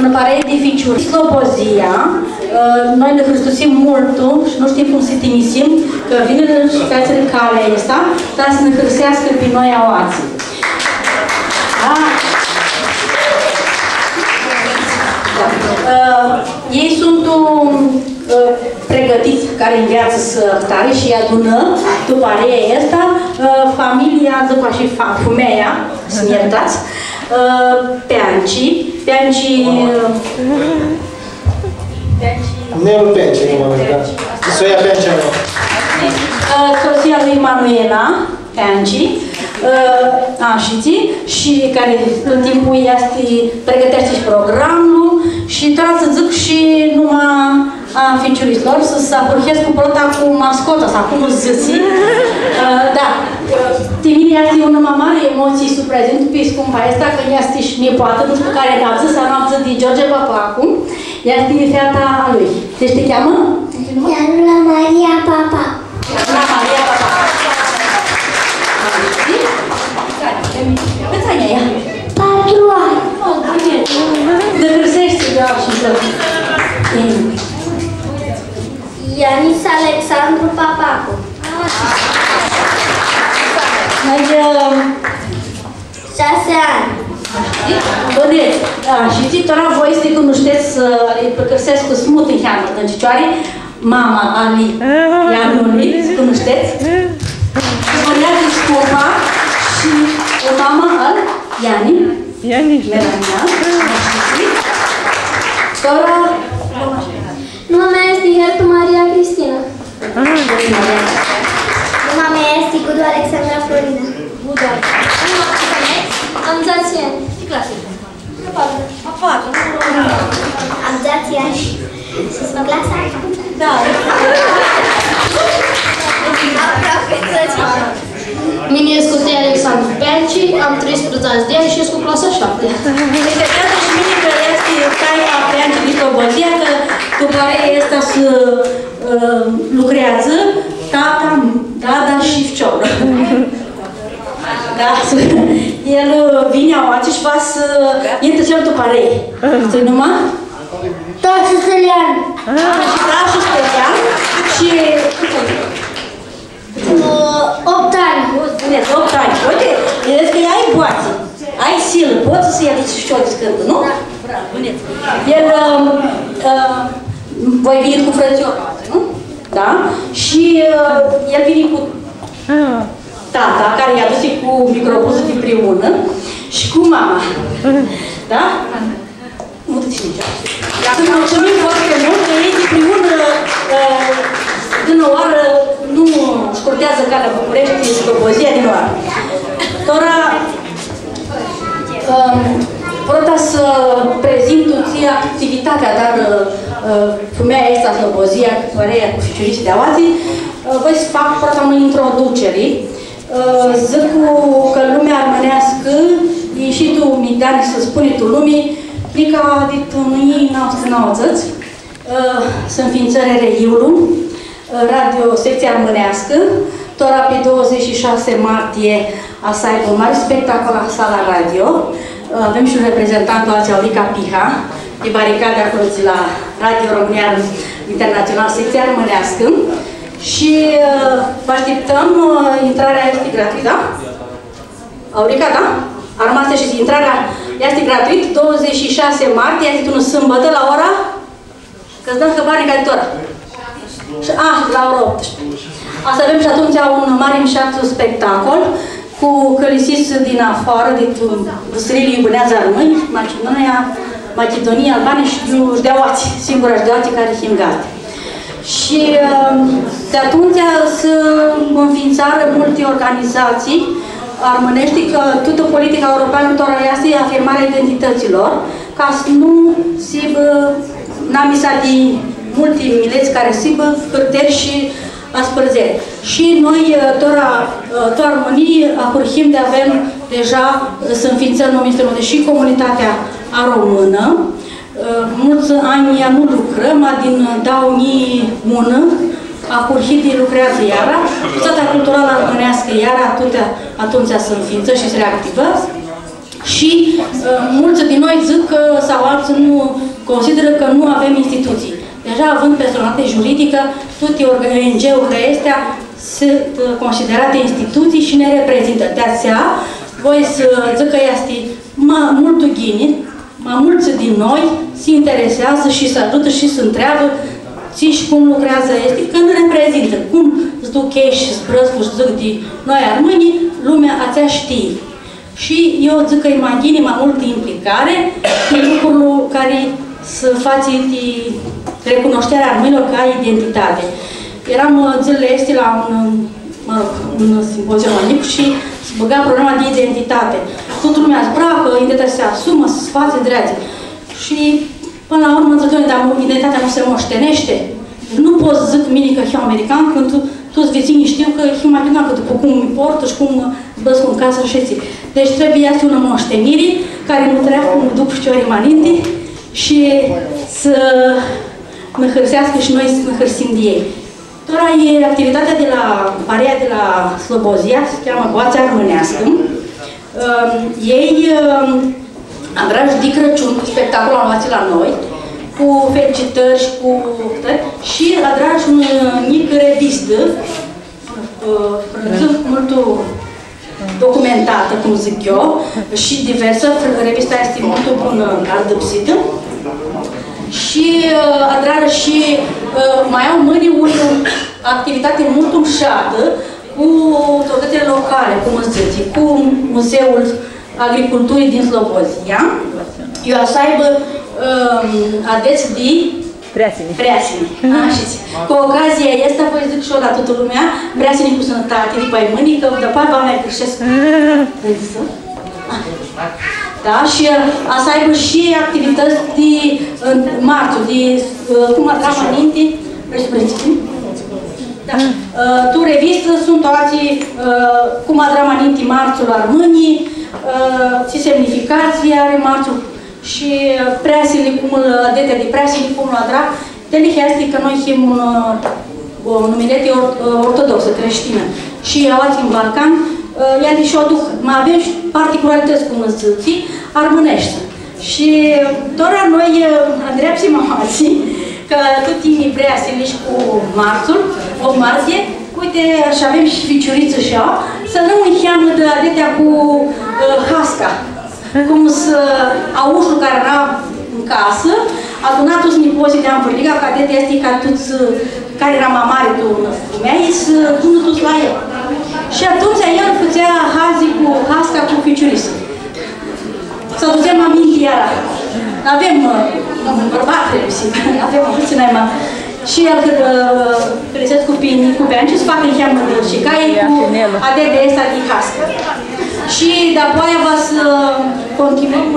În pare edificiul Slobozia, noi ne hristosim multul și nu știm cum să timisim, că vine și față de calea asta, dar să ne hrisească pe noi auații. Da? Ei sunt pregătiți care în viață să tare și adună după areea asta, familia, după și femeia, să-mi iertați, Peanci. Nelu Peanci, nu mă da. Soia Peanci, nu. Soția lui Manuela Peanci, și care tot timpul pregătește și programul și trebuie să zic și numai a ficiurilor să se apurhesc cu prota cu mascota sau cum îți zici. Da. Timilia este una mai mare emoții sub prezent pe scumpa asta, că ea este și nepoată, nu știu care ne-a zis, am zis de George Papacu, ea este feata lui. Deci te cheamă? Ianula Maria Papa. Ianula Maria Papa. Câți ani ai ea? 4 ani. De hârsești, da, și să... Ianis Alexandru Papacu. Merge... 6 ani. Bine, și zitora voi să-i cunoșteți, îi păcărsesc cu smut în heamă, în cicioare, mama Ali Ianului, să cunoșteți? Spunea de scumpa și o mama al Iani, Melania, Sora, Numa mea este Hertu Maria Cristina. Numa mea este Gudu Alexandra Florina. Gudu Am Zațian. Ce clasă? A 4. Am Zațian. Și-ți mă clasa? Da. Mine este Costea Alexandru Peanci, am 13 de ani și ești cu clasa 7. Deci atât și mine că este taica Peanci din Slobozia, că cu care este să lucrează tata, dada și ficioră. Da, el vine aoace și va să intre cel după arei. Știi numai? Tașu Stelian. Și Tașu Stelian și... 8 ani. 8 ani. Uite, vedeți că ai boață. Ai silă, poți să iei și o discântă, nu? Da. El... voi vine cu frățior, nu? Da? Și el vine cu tata, care i-a dus cu microbuzul de împreună și cu mama. Da? Uite-te și nici. Să mulțumim foarte mult că ei de împreună din o oară nu scurtează calea București, Slobozia din oară. Tora, vreau să prezint ție activitatea, dar femeia asta Slobozia, care e cu ficiuriții de awații, voi să fac protam în introducere. Zic că lumea armânească, ieșitul mitani să spune tu lumii, plica dit unii n-auțăți, să înființări reiului, radio secția armânească, tora pe 26 martie a să aibă un mare spectacol la sala radio. Avem și un reprezentant al Aurica Piha, de baricade acolo la Radio România Internațional, secția armânească. Și vă așteptăm, intrarea este gratuită, da? Aurica, da? A rămas și intrarea este gratuită, 26 martie, este unul sâmbătă la ora? Că-ți dăm că bani ca de ora. La ora 18. Asta avem și atunci un mare mișat spectacol cu călisiți din afară, din Văsărilii Iubânează Români, Macedonia, Albania și Jdeaoați, singura Jdeaoați care sunt gazde. Și de atunci să înființară multe organizații armânești că toată politica europeană este afirmarea identităților, ca să nu se n-amisa de multe mileți care se hârteri și aspărzeri. Și noi, tot armonii, acurhim de avem deja să înființăm în 1990 și comunitatea română. Mulți ani nu lucrăm, din 2001 acurhit lucrează iara, Societatea Culturală Armânească iara atunci se înființă și se reactivă. Și mulți din noi zic că, sau alții nu consideră că nu avem instituții. Deja având personalitate juridică, toate ONG-urile astea sunt considerate instituții și ne reprezintă. De aceea, voi să zic că este mult ghini, mulți din noi se interesează și se ajută și se întreabă și cum lucrează este, că ne reprezintă. Cum îți duc ei și zbrăscu și zic de noi armânii, lumea ația știe. Și eu zic că e mai ghini, mai multă implicare în lucrul care să faci recunoșterea armânilor ca identitate. Eram zilele astea la un simpozion mic și se băga problema de identitate. Toată lumea zbracă, identitatea se asumă, se face dreață. Și până la urmă, zic, dar identitatea nu se moștenește. Nu poți să zic mine că eu american când toți vecinii știu că eu mai american, că după cum îmi portă și cum băsc în casă și ții. Deci trebuie să una moștenire care nu trebuie cum duc știorii maninte și să ne hărsească și noi să ne hărsim de ei. Tora e activitatea de la Parea de la Slobozia, se cheamă Boața Armânească. Ei am dragi de Crăciun, spectacol am luat la noi, cu felicitări și cu și a dragi un mic revistă, mult documentată, cum zic eu, și diversă. Revista este mult bună, adăpsită. Și adrară și mai au mâini o activitate mult umșată cu autoritățile locale, cum îți zice, cu Muzeul Agriculturii din Slobozia. Eu să aibă adeți de Preasini. Cu ocazia asta, voi zic și eu la toată lumea, Preasini cu sănătate, de pe mâini, că după aia va mai greșesc. Da? Și a să aibă și activități de marțul, de cum atrag aminte, da. Tu revistă sunt toate cum atrag aminte marțul armânii, ce semnificație are marțul și preasile, cum adete de preasile, cum îl atrag. Delihea este că noi suntem o numiletă ortodoxă, creștină și alții în Balcan, ea și o duc. Mai avem și particularități, cum îți zici, armânești. Și doar noi îndreapsim mamații, că tot timpul preasile și cu marțul, 8 martie, uite, și avem și ficiuriță și ea, să nu încheamă de adetea cu hasca. Cum să aușul care era în casă, adunat toți nipoții de Amvârliga, că adetea este ca toți, care era mamare tu femeie, să pună toți la el. Și atunci el făcea hazii cu hasca cu ficiuriță. Să ducem aminte iara. Avem un bărbat revisit, avem o puțină mai mare. Și el crezesc cu bani și să facă încheamă de urșicaie cu adede ăsta de hască. Și de-apoi va să continuăm.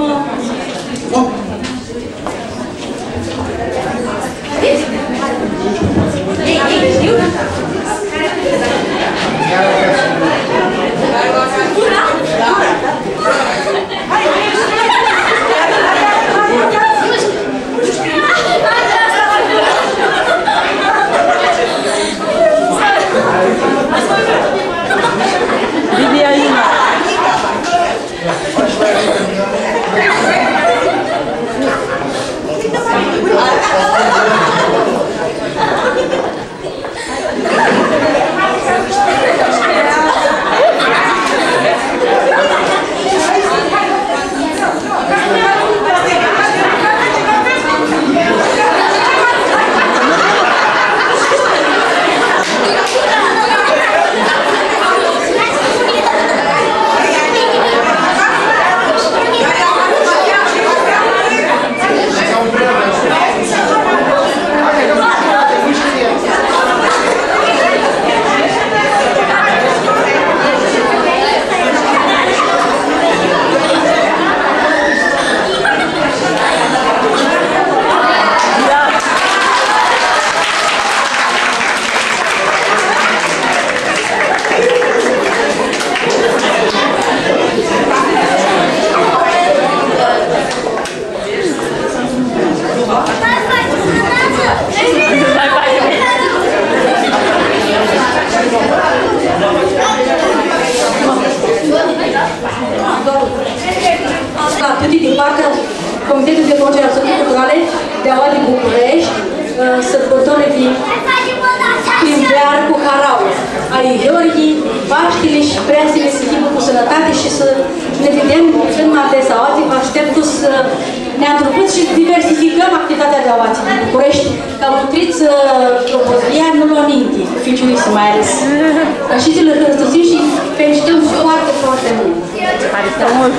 lui Gheorghe, Paștele și preasele să fie cu sănătate și să ne vedem în adresa OATI. Vă aștept să ne întrupuți și diversificăm activitatea de OATI din București, ca nutriți propoziția, nu luăm minte, ficiuiți mai ales. Și să-l hărăstățim și felicităm foarte, foarte mult! Pare mult!